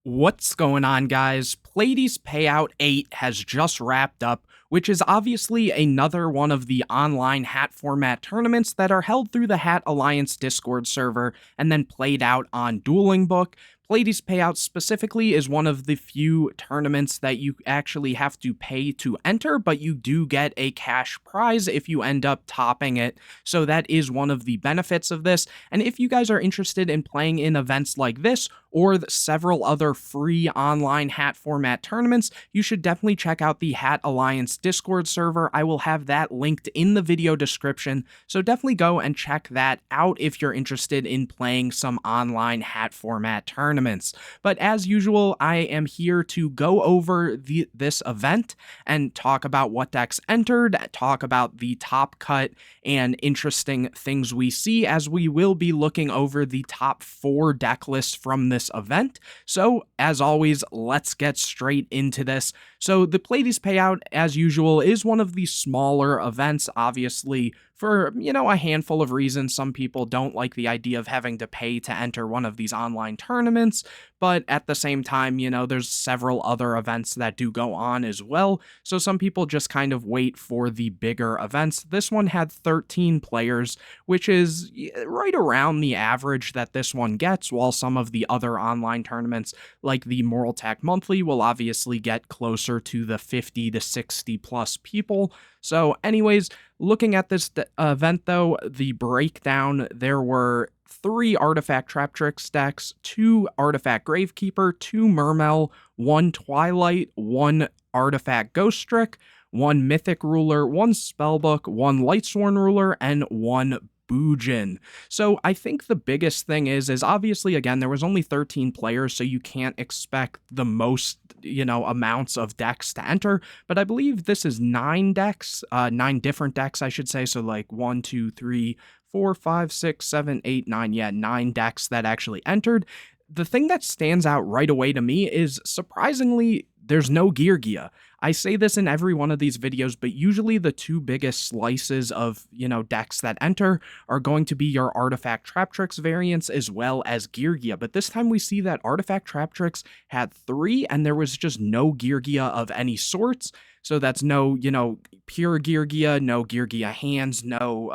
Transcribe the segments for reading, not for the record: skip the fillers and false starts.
What's going on, guys? Pleiades Payout 8 has just wrapped up, which is obviously another one of the online hat format tournaments that are held through the Hat Alliance Discord server and then played out on Dueling Book. Pleiades Payout specifically is one of the few tournaments that you actually have to pay to enter, but you do get a cash prize if you end up topping it. So that is one of the benefits of this. And if you guys are interested in playing in events like this, or several other free online hat format tournaments, you should definitely check out the Hat Alliance Discord server. I will have that linked in the video description, so definitely go and check that out if you're interested in playing some online hat format tournaments. But as usual, I am here to go over this event and talk about what decks entered, talk about the top cut and interesting things we see, as we will be looking over the top 4 deck lists from this event. So, as always, let's get straight into this. So, the Pleiades Payout, as usual, is one of the smaller events, obviously, for, a handful of reasons. Some people don't like the idea of having to pay to enter one of these online tournaments, but at the same time, there's several other events that do go on as well, so some people just kind of wait for the bigger events. This one had 13 players, which is right around the average that this one gets, while some of the other online tournaments, like the Moral Tech Monthly, will obviously get closer to the 50 to 60 plus people. So anyways, looking at this event though, the breakdown, there were 3 Artifact Traptrix decks, 2 Artifact Gravekeeper, 2 Mermail, 1 Twilight, 1 Artifact Ghost Trick, 1 Mythic Ruler, 1 Spellbook, 1 Lightsworn Ruler, and 1 Bujin. So I think the biggest thing is obviously, again, there was only 13 players, so you can't expect the most, amounts of decks to enter, but I believe this is 9 decks, 9 different decks, I should say, so like 1, 2, 3, 4, 5, 6, 7, 8, 9, 9 decks that actually entered. The thing that stands out right away to me is, surprisingly, there's no Geargia. I say this in every one of these videos, but usually the 2 biggest slices of, decks that enter are going to be your Artifact Traptrix variants as well as Geargia. But this time we see that Artifact Traptrix had 3 and there was just no Geargia of any sorts. So that's no, pure Geargia, no Geargia hands, no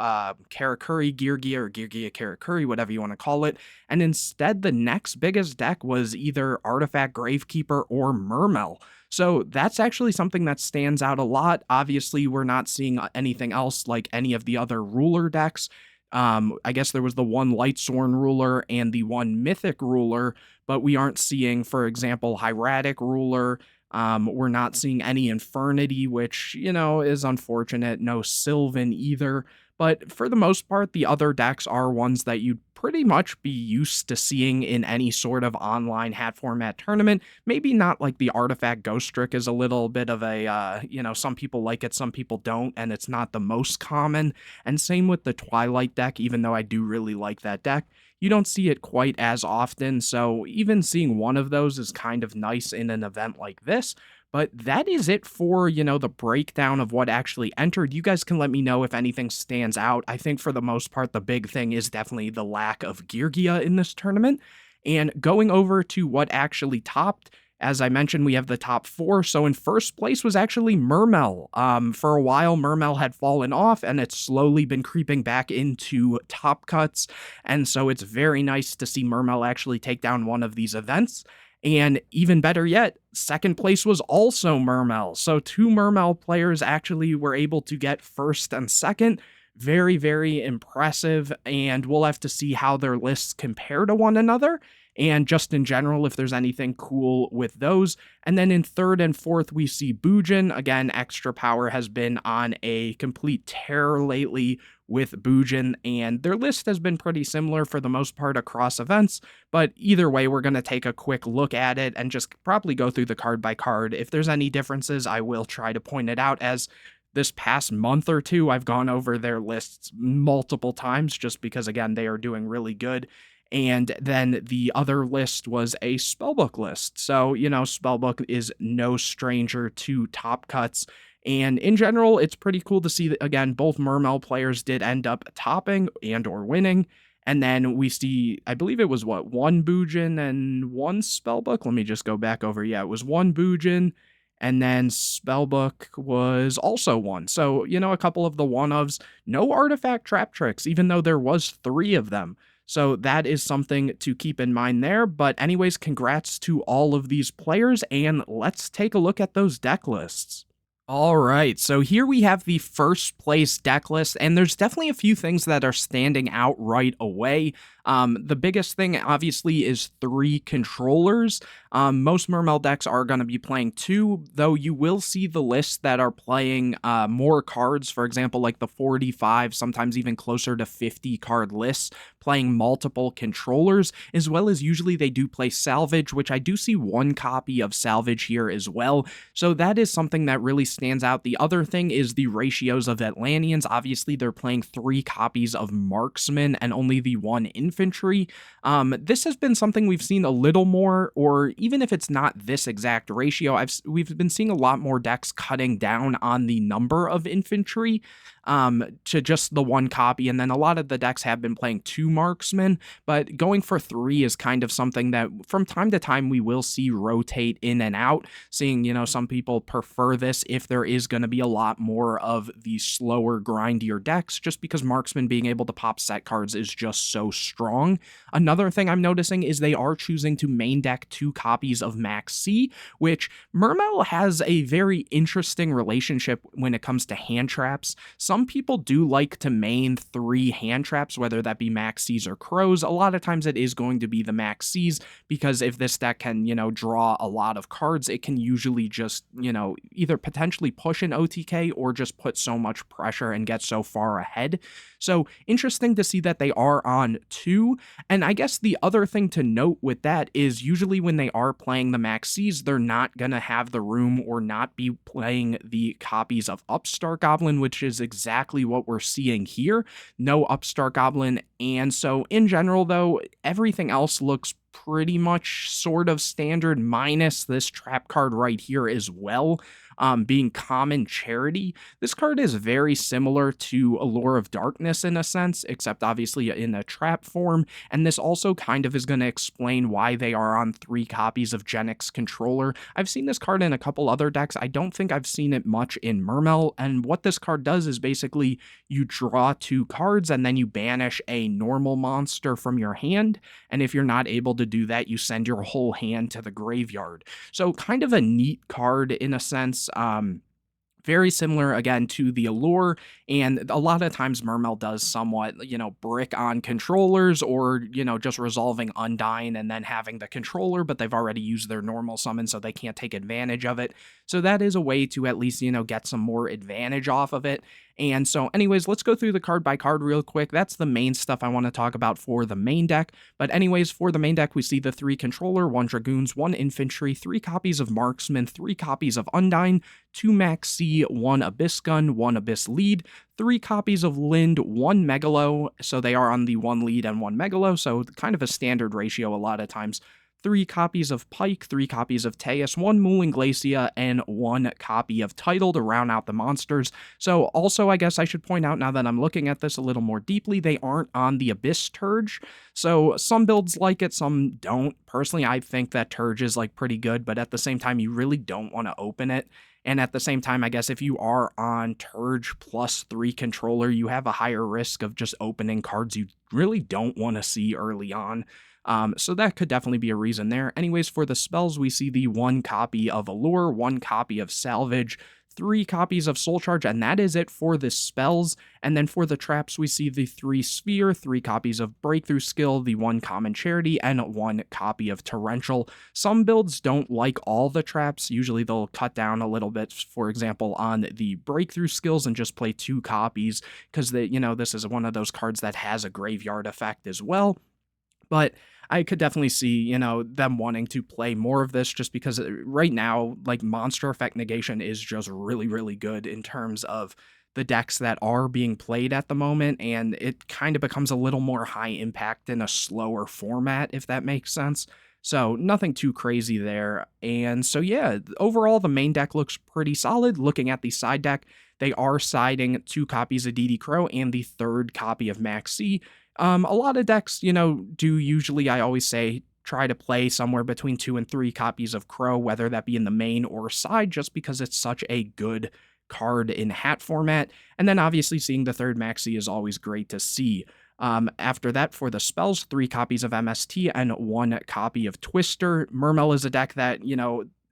Karakuri Geargia or Geargia Karakuri, whatever you want to call it. And instead, the next biggest deck was either Artifact Gravekeeper or Mermail. So that's actually something that stands out a lot. Obviously, we're not seeing anything else like any of the other ruler decks. I guess there was the 1 Lightsworn ruler and the 1 Mythic ruler, but we aren't seeing, for example, Hieratic ruler. We're not seeing any Infernity, which, is unfortunate. No Sylvan either. But for the most part, the other decks are ones that you'd pretty much be used to seeing in any sort of online hat format tournament. Maybe not like the Artifact Ghost Trick is a little bit of a, some people like it, some people don't, and it's not the most common. And same with the Twilight deck, even though I do really like that deck. You don't see it quite as often, so even seeing one of those is kind of nice in an event like this. But that is it for, the breakdown of what actually entered. You guys can let me know if anything stands out. I think for the most part, the big thing is definitely the lack of Geargia in this tournament. And going over to what actually topped, as I mentioned, we have the top 4. So in first place was actually Mermail. For a while, Mermail had fallen off, and it's slowly been creeping back into top cuts. And so it's very nice to see Mermail actually take down one of these events. And even better yet, second place was also Mermail. So 2 Mermail players actually were able to get first and second. Very, very impressive. And we'll have to see how their lists compare to one another. And just in general, if there's anything cool with those. And then in third and fourth, we see Bujin. Again, Extra Power has been on a complete tear lately with Bujin, and their list has been pretty similar for the most part across events, but either way, we're going to take a quick look at it and just probably go through the card by card. If there's any differences, I will try to point it out, as this past month or two, I've gone over their lists multiple times just because, again, they are doing really good. And then the other list was a Spellbook list. So, Spellbook is no stranger to top cuts. And in general, it's pretty cool to see that, again, both Mermail players did end up topping and or winning. And then we see, I believe it was what, one Bujin and one Spellbook? Let me just go back over. Yeah, it was one Bujin, and then Spellbook was also one. So, a couple of the one-ofs. No artifact trap tricks, even though there was 3 of them. So that is something to keep in mind there. But anyways, congrats to all of these players, and let's take a look at those deck lists. All right, so here we have the first place deck list, and there's definitely a few things that are standing out right away. The biggest thing, obviously, is 3 controllers. Most Mermail decks are going to be playing 2, though you will see the lists that are playing more cards, for example, like the 45, sometimes even closer to 50 card lists, playing multiple controllers, as well as usually they do play Salvage, which I do see 1 copy of Salvage here as well. So that is something that really stands out. The other thing is the ratios of Atlanteans. Obviously, they're playing 3 copies of Marksman and only the 1 Infantry. This has been something we've seen a little more, or even if it's not this exact ratio, we've been seeing a lot more decks cutting down on the number of Infantry to just the 1 copy, and then a lot of the decks have been playing 2 Marksmen, but going for 3 is kind of something that from time to time we will see rotate in and out, seeing, some people prefer this if there is going to be a lot more of the slower, grindier decks, just because Marksman being able to pop set cards is just so strong. Another thing I'm noticing is they are choosing to main deck 2 copies of Max C, which Mermail has a very interesting relationship when it comes to hand traps. Some people do like to main 3 hand traps, whether that be Max C's or Crows. A lot of times it is going to be the Max C's, because if this deck can, draw a lot of cards, it can usually just, either potentially push an OTK or just put so much pressure and get so far ahead. So interesting to see that they are on 2. And I guess the other thing to note with that is usually when they are playing the Max C's, they're not going to have the room or not be playing the copies of Upstart Goblin, which is exactly what we're seeing here. No Upstart Goblin. And so in general, though, everything else looks pretty much sort of standard, minus this trap card right here as well. Being Common Charity. This card is very similar to Allure of Darkness in a sense, except obviously in a trap form, and this also kind of is going to explain why they are on 3 copies of Genix Controller. I've seen this card in a couple other decks. I don't think I've seen it much in Mermail, and what this card does is basically you draw 2 cards and then you banish a normal monster from your hand, and if you're not able to do that, you send your whole hand to the graveyard. So kind of a neat card in a sense. Very similar, again, to the Allure, and a lot of times Mermail does somewhat, brick on controllers, or, just resolving Undying and then having the controller, but they've already used their normal summon, so they can't take advantage of it. So that is a way to at least, get some more advantage off of it. And so anyways, let's go through the card by card real quick. That's the main stuff I want to talk about for the main deck. But anyways, for the main deck, we see the 3 Controller, 1 Dragoons, 1 Infantry, 3 copies of Marksman, 3 copies of Undying, 2 Max C, 1 Abyss Gun, 1 Abyss Lead, 3 copies of Lind, 1 Megalo, so they are on the 1 Lead and 1 Megalo, so kind of a standard ratio a lot of times. 3 copies of Pike, 3 copies of Teus, 1 Mooling Glacia, and 1 copy of Tidal to round out the monsters. So also, I guess I should point out, now that I'm looking at this a little more deeply, they aren't on the Abyss Turge. So some builds like it, some don't. Personally, I think that Turge is pretty good, but at the same time, you really don't want to open it. And at the same time, I guess if you are on Turge plus 3 Controller, you have a higher risk of just opening cards you really don't want to see early on. So that could definitely be a reason there. Anyways, for the spells, we see the 1 copy of Allure, 1 copy of Salvage, 3 copies of Soul Charge, and that is it for the spells. And then for the traps, we see the 3 Sphere, 3 copies of Breakthrough Skill, the 1 Common Charity, and 1 copy of Torrential. Some builds don't like all the traps. Usually they'll cut down a little bit, for example, on the Breakthrough Skills and just play 2 copies, because this is one of those cards that has a graveyard effect as well. But I could definitely see, them wanting to play more of this, just because right now, Monster Effect Negation is just really, really good in terms of the decks that are being played at the moment, and it kind of becomes a little more high impact in a slower format, if that makes sense. So nothing too crazy there. And so yeah, overall the main deck looks pretty solid. Looking at the side deck, they are siding 2 copies of DD Crow and the 3rd copy of Max C. A lot of decks, do usually, I always say, try to play somewhere between 2 and 3 copies of Crow, whether that be in the main or side, just because it's such a good card in hat format. And then obviously seeing the third maxi is always great to see. After that, for the spells, 3 copies of MST and 1 copy of Twister. Mermail is a deck that,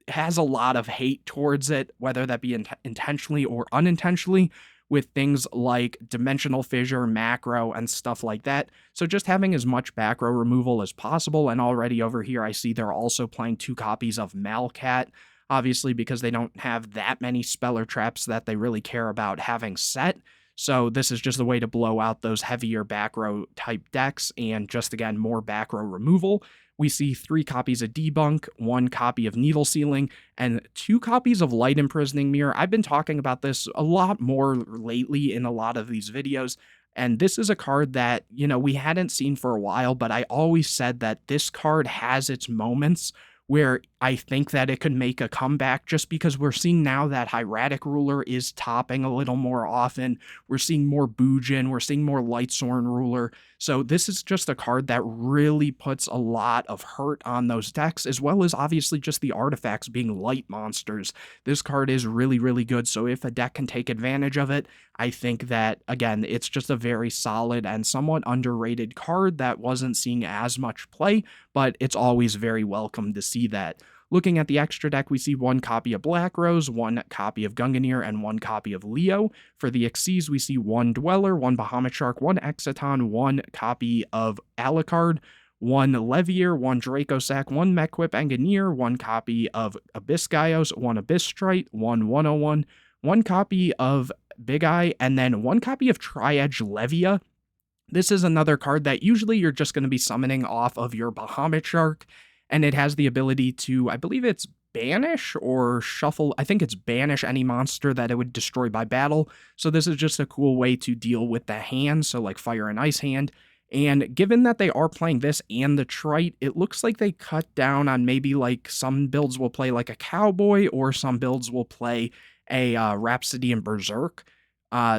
has a lot of hate towards it, whether that be intentionally or unintentionally, with things like Dimensional Fissure, Macro, and stuff like that. So just having as much back row removal as possible, and already over here I see they're also playing 2 copies of Malcat, obviously because they don't have that many Speller Traps that they really care about having set. So this is just a way to blow out those heavier back row type decks, and just again, more back row removal. We see 3 copies of Debunk, 1 copy of Needle Sealing, and 2 copies of Light Imprisoning Mirror. I've been talking about this a lot more lately in a lot of these videos, and this is a card that, we hadn't seen for a while, but I always said that this card has its moments where I think that it could make a comeback, just because we're seeing now that Hieratic Ruler is topping a little more often. We're seeing more Bujin, we're seeing more Lightsworn Ruler. So this is just a card that really puts a lot of hurt on those decks, as well as obviously just the artifacts being light monsters. This card is really, really good. So if a deck can take advantage of it, I think that, again, it's just a very solid and somewhat underrated card that wasn't seeing as much play, but it's always very welcome to see that. Looking at the extra deck, we see 1 copy of Black Rose, 1 copy of Gungnir, and 1 copy of Leo. For the Xyz, we see 1 Dweller, 1 Bahamut Shark, 1 Exciton, 1 copy of Alucard, 1 Levier, 1 Dracosac, 1 Mechwhip Engineer, 1 copy of Abyss Gyos, 1 Abyss Trite, 1 101, 1 copy of Big Eye, and then 1 copy of Tri-Edge Levia. This is another card that usually you're just going to be summoning off of your Bahamut Shark, and it has the ability to, I believe it's banish or shuffle. I think it's banish any monster that it would destroy by battle. So this is just a cool way to deal with the hand, so like Fire and Ice hand. And given that they are playing this and the Trite, it looks like they cut down on maybe like some builds will play like a Cowboy, or some builds will play a Rhapsody and Berserk.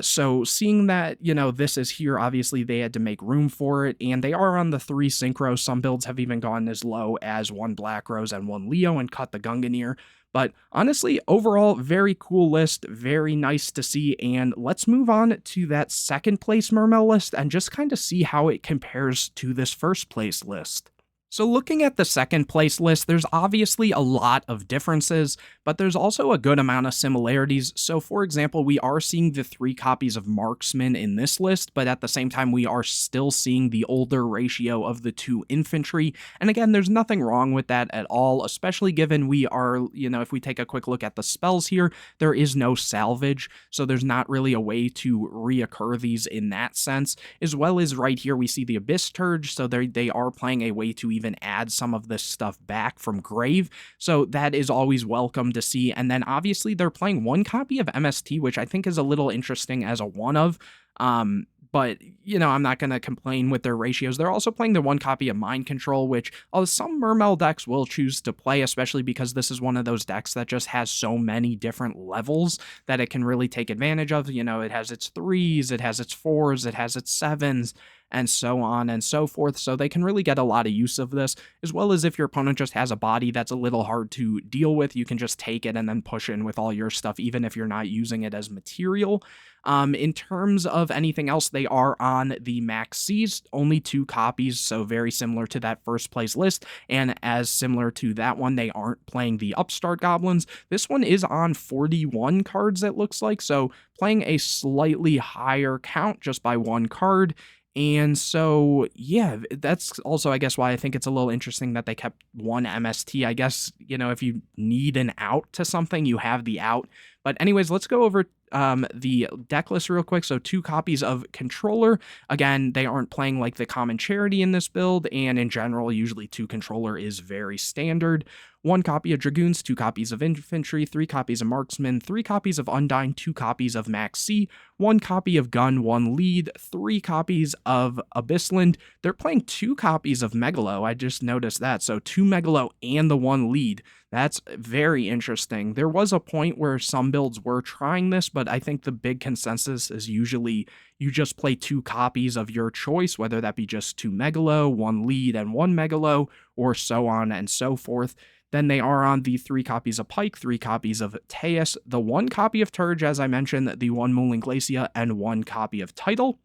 So seeing that, this is here, obviously they had to make room for it, and they are on the 3 synchros. Some builds have even gone as low as 1 Black Rose and 1 Leo and cut the Gungnir. But honestly, overall, very cool list, very nice to see, and let's move on to that second place Mermail list and just kind of see how it compares to this first place list. So looking at the second place list, there's obviously a lot of differences, but there's also a good amount of similarities. So for example, we are seeing the 3 copies of Marksman in this list, but at the same time, we are still seeing the older ratio of the 2 infantry. And again, there's nothing wrong with that at all, especially given we are, if we take a quick look at the spells here, there is no salvage. So there's not really a way to reoccur these in that sense, as well as right here, we see the Abyss Turge. So they are playing a way to even add some of this stuff back from grave, so that is always welcome to see. And then obviously they're playing 1 copy of MST, which I think is a little interesting as a one of, but I'm not going to complain with their ratios. They're also playing the 1 copy of Mind Control, which some Mermail decks will choose to play, especially because this is one of those decks that just has so many different levels that it can really take advantage of. It has its 3s, it has its 4s, it has its 7s, and so on and so forth. So they can really get a lot of use of this, as well as if your opponent just has a body that's a little hard to deal with, you can just take it and then push in with all your stuff, even if you're not using it as material. In terms of anything else, they are on the Max Cs, only 2 copies, so very similar to that first place list, and as similar to that one, they aren't playing the Upstart Goblins. This one is on 41 cards, it looks like, so playing a slightly higher count just by 1 card. And so, yeah, that's also, I guess, why I think it's a little interesting that they kept 1 MST. I guess, if you need an out to something, you have the out. But anyways, let's go over the deck list real quick. So 2 copies of Controller. Again, they aren't playing like the common Charity in this build, and in general, usually 2 Controller is very standard. 1 copy of Dragoons, 2 copies of Infantry, 3 copies of Marksmen, 3 copies of Undyne, 2 copies of Max C, 1 copy of Gun, 1 Lead, 3 copies of Abyssland. They're playing 2 copies of Megalo, I just noticed that, so 2 Megalo and the 1 Lead. That's very interesting. There was a point where some builds were trying this, but I think the big consensus is usually you just play 2 copies of your choice, whether that be just 2 Megalo, 1 Lead, and 1 Megalo, or so on and so forth. Then they are on the 3 copies of Pike, 3 copies of Teus, the 1 copy of Turge, as I mentioned, the 1 Mooling Glacia, and 1 copy of Title.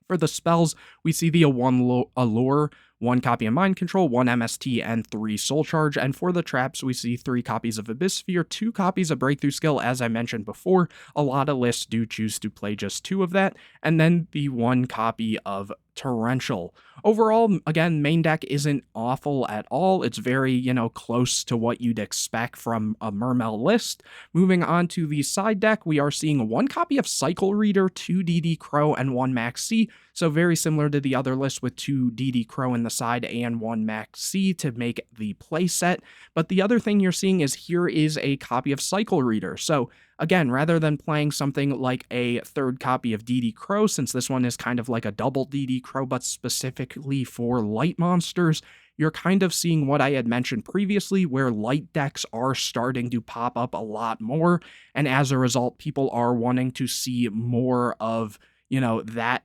For the spells, we see the 1 Allure, 1 copy of Mind Control, 1 MST, and 3 Soul Charge. And for the traps, we see 3 copies of Abyss Sphere, 2 copies of Breakthrough Skill, as I mentioned before. A lot of lists do choose to play just 2 of that, and then the 1 copy of Torrential. Overall, again, main deck isn't awful at all. It's very, close to what you'd expect from a Mermail list. Moving on to the side deck, we are seeing 1 copy of Cycle Reader, 2 DD Crow, and 1 Max C. So very similar to the other list with 2 DD Crow in the side and 1 Max C to make the play set. But the other thing you're seeing is here is a copy of Cycle Reader. So again, rather than playing something like a 3rd copy of DD Crow, since this one is kind of like a double DD Crow, but specifically for light monsters, you're kind of seeing what I had mentioned previously, where light decks are starting to pop up a lot more, and as a result, people are wanting to see more of, that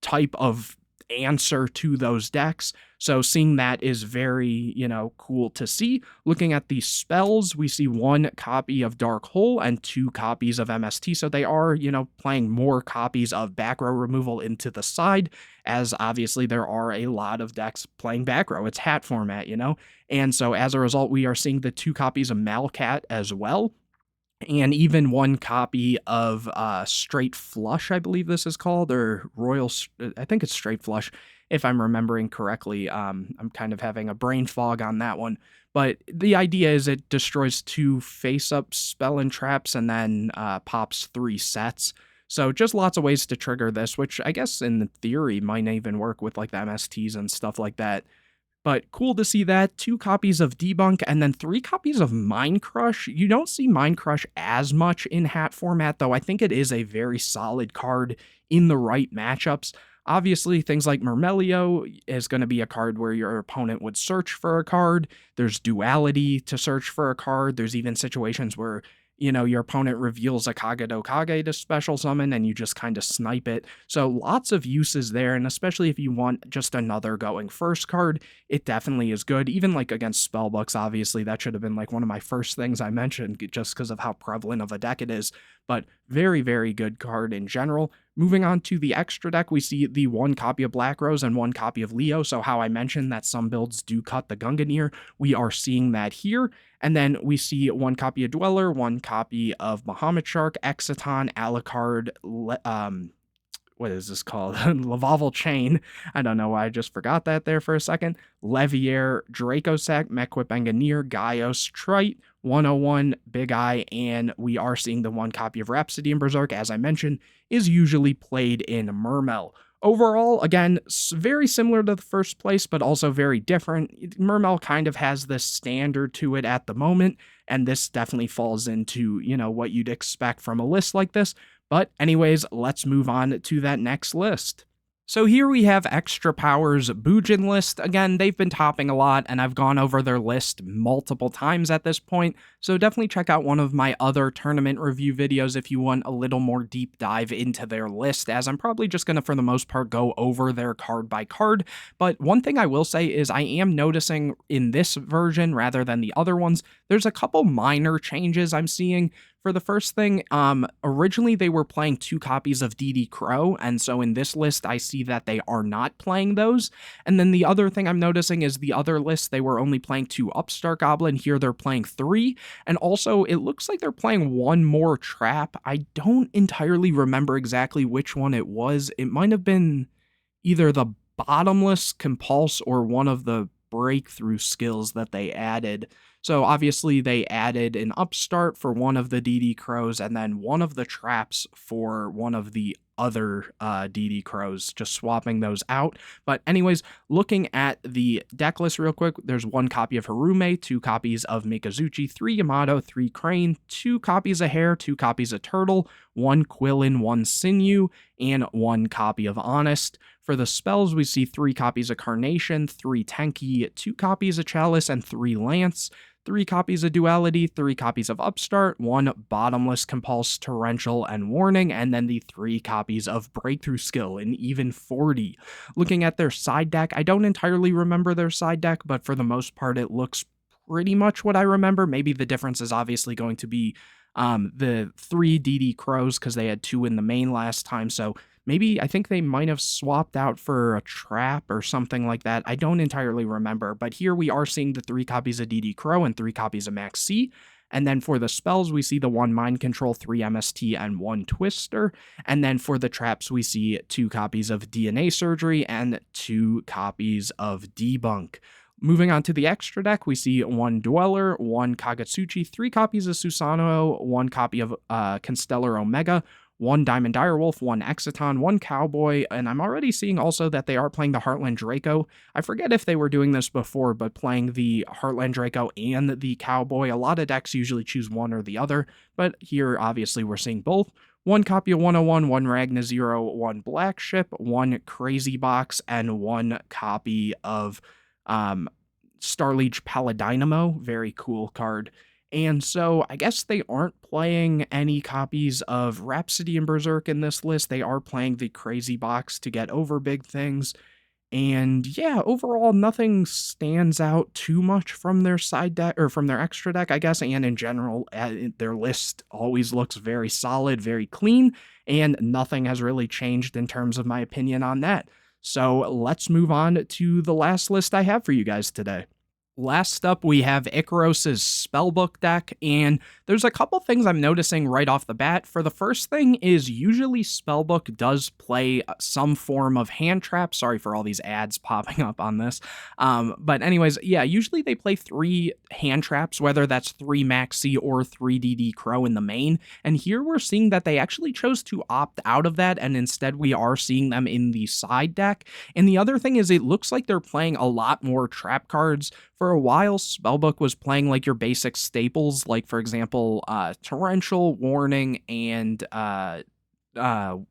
type of answer to those decks. So seeing that is very, cool to see. Looking at the spells, we see 1 copy of Dark Hole and 2 copies of MST. So they are, playing more copies of back row removal into the side, as obviously there are a lot of decks playing back row. It's hat format, And so as a result, we are seeing the 2 copies of Malcat as well. And even 1 copy of Straight Flush, I believe this is called, or Royal, I think it's Straight Flush, if I'm remembering correctly. I'm kind of having a brain fog on that one. But the idea is it destroys 2 face-up spell and traps and then pops 3 sets. So just lots of ways to trigger this, which I guess in theory might even work with like the MSTs and stuff like that. But cool to see that. 2 copies of Debunk, and then 3 copies of Mind Crush. You don't see Mind Crush as much in hat format, though I think it is a very solid card in the right matchups. Obviously, things like Mermelio is going to be a card where your opponent would search for a card. There's duality to search for a card. There's even situations where your opponent reveals a Kage to special summon and you just kind of snipe it. So lots of uses there, and especially if you want just another going first card, it definitely is good. Even like against Spellbooks, obviously, that should have been like one of my first things I mentioned just because of how prevalent of a deck it is. But very, very good card in general. Moving on to the extra deck, we see the 1 copy of Black Rose and 1 copy of Leo. So how I mentioned that some builds do cut the Gungnir, we are seeing that here. And then we see 1 copy of Dweller, 1 copy of Bahamut Shark, Exciton, Alucard, what is this called? Lavavel Chain. I don't know why I just forgot that there for a second. Leviair, Dracosac, Mechwhip Engineer, Gaios, Trite, 101, Big Eye, and we are seeing the 1 copy of Rhapsody and Berserk, as I mentioned, is usually played in Mermail. Overall, again, very similar to the first place, but also very different. Mermail kind of has this standard to it at the moment, and this definitely falls into, what you'd expect from a list like this. But anyways, let's move on to that next list. So here we have Extra Power's Bujin list. Again, they've been topping a lot, and I've gone over their list multiple times at this point, so definitely check out one of my other tournament review videos if you want a little more deep dive into their list, as I'm probably just going to, for the most part, go over their card by card. But one thing I will say is I am noticing in this version, rather than the other ones, there's a couple minor changes I'm seeing. For the first thing, originally they were playing 2 copies of DD Crow, and so in this list I see that they are not playing those. And then the other thing I'm noticing is the other list, they were only playing 2 Upstart Goblin, here they're playing 3, and also it looks like they're playing 1 more trap. I don't entirely remember exactly which one it was. It might have been either the Bottomless Compulse or one of the breakthrough skills that they added. So obviously they added an Upstart for one of the DD Crows and then one of the traps for one of the other DD Crows, just swapping those out. But anyways, looking at the deck list real quick, there's 1 copy of Harume, 2 copies of Mikazuchi, 3 Yamato, 3 Crane, 2 copies of Hare, 2 copies of Turtle, 1 Quillin, 1 Sinew, and 1 copy of Honest. For the spells, we see 3 copies of Carnation, 3 Tenki, 2 copies of Chalice, and 3 Lance, 3 copies of Duality, 3 copies of Upstart, 1 Bottomless, Compulse, Torrential, and Warning, and then the 3 copies of Breakthrough Skill, an even 40. Looking at their side deck, I don't entirely remember their side deck, but for the most part, it looks pretty much what I remember. Maybe the difference is obviously going to be the 3 DD Crows, because they had 2 in the main last time, so maybe I think they might have swapped out for a trap or something like that. I don't entirely remember, but here we are seeing the 3 copies of DD Crow and 3 copies of Max C. And then for the spells, we see the 1 Mind Control, 3 MST, and 1 Twister. And then for the traps, we see 2 copies of DNA Surgery and 2 copies of Debunk. Moving on to the extra deck, we see 1 Dweller, 1 Kagetsuchi, 3 copies of Susanoo, 1 copy of Constellar Omega, 1 Diamond Direwolf, 1 Exiton, 1 Cowboy, and I'm already seeing also that they are playing the Heartland Draco. I forget if they were doing this before, but playing the Heartland Draco and the Cowboy, a lot of decks usually choose one or the other, but here obviously we're seeing both. 1 copy of 101, 1 Ragna Zero, 1 Black Ship, 1 Crazy Box, and 1 copy of Starliege Paladinamo. Very cool card. And so I guess they aren't playing any copies of Rhapsody and Berserk in this list. They are playing the Crazy Box to get over big things. And yeah, overall, nothing stands out too much from their side deck, or from their extra deck, I guess. And in general, their list always looks very solid, very clean, and nothing has really changed in terms of my opinion on that. So let's move on to the last list I have for you guys today. Last up, we have Icaros's Spellbook deck, and there's a couple things I'm noticing right off the bat. For the first thing is usually Spellbook does play some form of hand trap. Sorry for all these ads popping up on this. But anyways, yeah, usually they play 3 hand traps, whether that's 3 Max C or 3 DD Crow in the main. And here we're seeing that they actually chose to opt out of that, and instead we are seeing them in the side deck. And the other thing is it looks like they're playing a lot more trap cards. For a while, Spellbook was playing like your basic staples, like for example, Torrential, Warning, and Bottomless.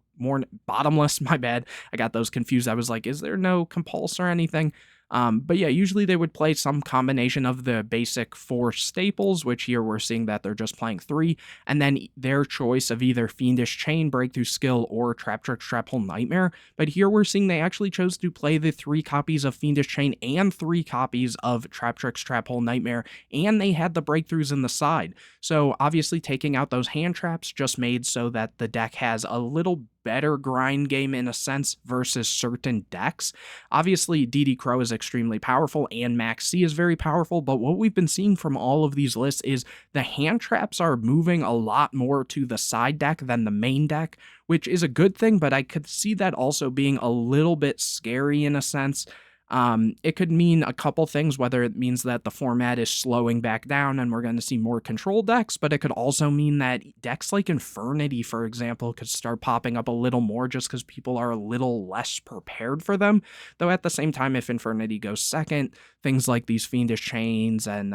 My bad, I got those confused. I was like, is there no Compulse or anything? But yeah, usually they would play some combination of the basic 4 staples, which here we're seeing that they're just playing 3, and then their choice of either Fiendish Chain, Breakthrough Skill, or Trap Trick, Trap Hole, Nightmare. But here we're seeing they actually chose to play the 3 copies of Fiendish Chain and 3 copies of Trap Tricks, Trap Hole, Nightmare, and they had the breakthroughs in the side. So obviously taking out those hand traps just made so that the deck has a little better grind game in a sense versus certain decks. Obviously, DD Crow is extremely powerful and Max C is very powerful, but what we've been seeing from all of these lists is the hand traps are moving a lot more to the side deck than the main deck, which is a good thing, but I could see that also being a little bit scary in a sense. It could mean a couple things, whether it means that the format is slowing back down and we're going to see more control decks, but it could also mean that decks like Infernity, for example, could start popping up a little more just because people are a little less prepared for them. Though at the same time, if Infernity goes second, things like these Fiendish Chains and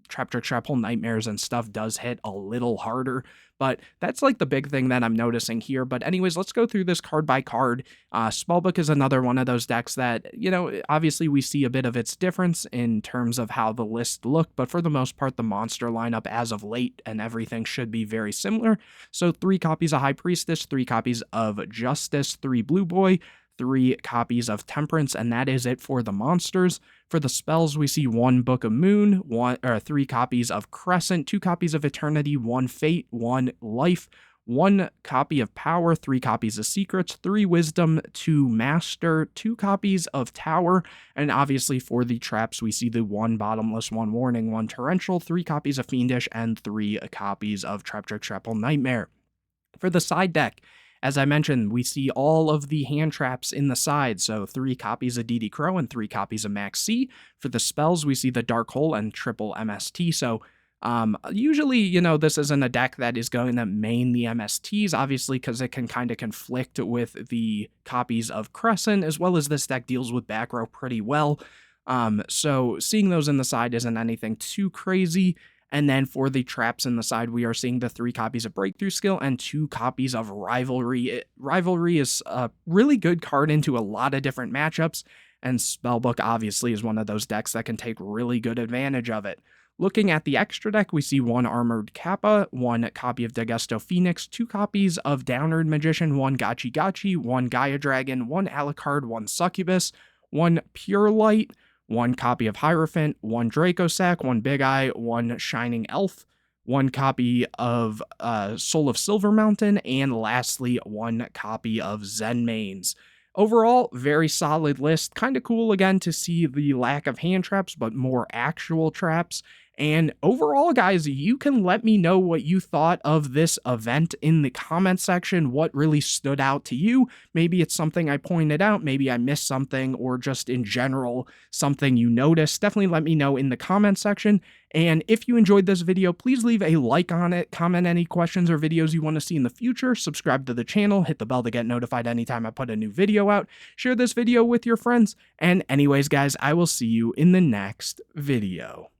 Trap Trick, Trap Hole, Nightmares and stuff does hit a little harder. But that's like the big thing that I'm noticing here. But anyways, let's go through this card by card. Spellbook is another one of those decks that, you know, obviously we see a bit of its difference in terms of how the list look, but for the most part, the monster lineup as of late and everything should be very similar. So 3 copies of High Priestess, 3 copies of Justice, 3 Blue Boy, 3 copies of Temperance, and that is it for the monsters. For the spells, we see 1 Book of Moon, 3 copies of Crescent, 2 copies of Eternity, 1 Fate, 1 Life, 1 copy of Power, 3 copies of Secrets, 3 Wisdom, 2 Master, 2 copies of Tower, and obviously for the traps, we see the 1 Bottomless, 1 Warning, 1 Torrential, 3 copies of Fiendish, and 3 copies of Trap Trick, Trap Hole, Nightmare. For the side deck, as I mentioned, we see all of the hand traps in the side, so 3 copies of DD Crow and 3 copies of Max C. For the spells, we see the Dark Hole and triple MST, so Usually, this isn't a deck that is going to main the MSTs, obviously, because it can kind of conflict with the copies of Crescent, as well as this deck deals with back row pretty well. So seeing those in the side isn't anything too crazy. And then for the traps in the side, we are seeing the 3 copies of Breakthrough Skill and 2 copies of Rivalry. Rivalry is a really good card into a lot of different matchups, and Spellbook obviously is one of those decks that can take really good advantage of it. Looking at the extra deck, we see 1 Armored Kappa, 1 copy of Dagesto Phoenix, 2 copies of Downward Magician, 1 Gachi Gachi, 1 Gaia Dragon, 1 Alucard, 1 Succubus, 1 Pure Light, 1 copy of Hierophant, 1 Draco Sack, 1 Big Eye, 1 Shining Elf, 1 copy of Soul of Silver Mountain, and lastly, 1 copy of Zen Mains. Overall, very solid list. Kind of cool again to see the lack of hand traps, but more actual traps. And overall, guys, you can let me know what you thought of this event in the comment section, what really stood out to you. Maybe it's something I pointed out, maybe I missed something, or just in general, something you noticed. Definitely let me know in the comment section. And if you enjoyed this video, please leave a like on it, comment any questions or videos you want to see in the future, subscribe to the channel, hit the bell to get notified anytime I put a new video out, share this video with your friends, and anyways, guys, I will see you in the next video.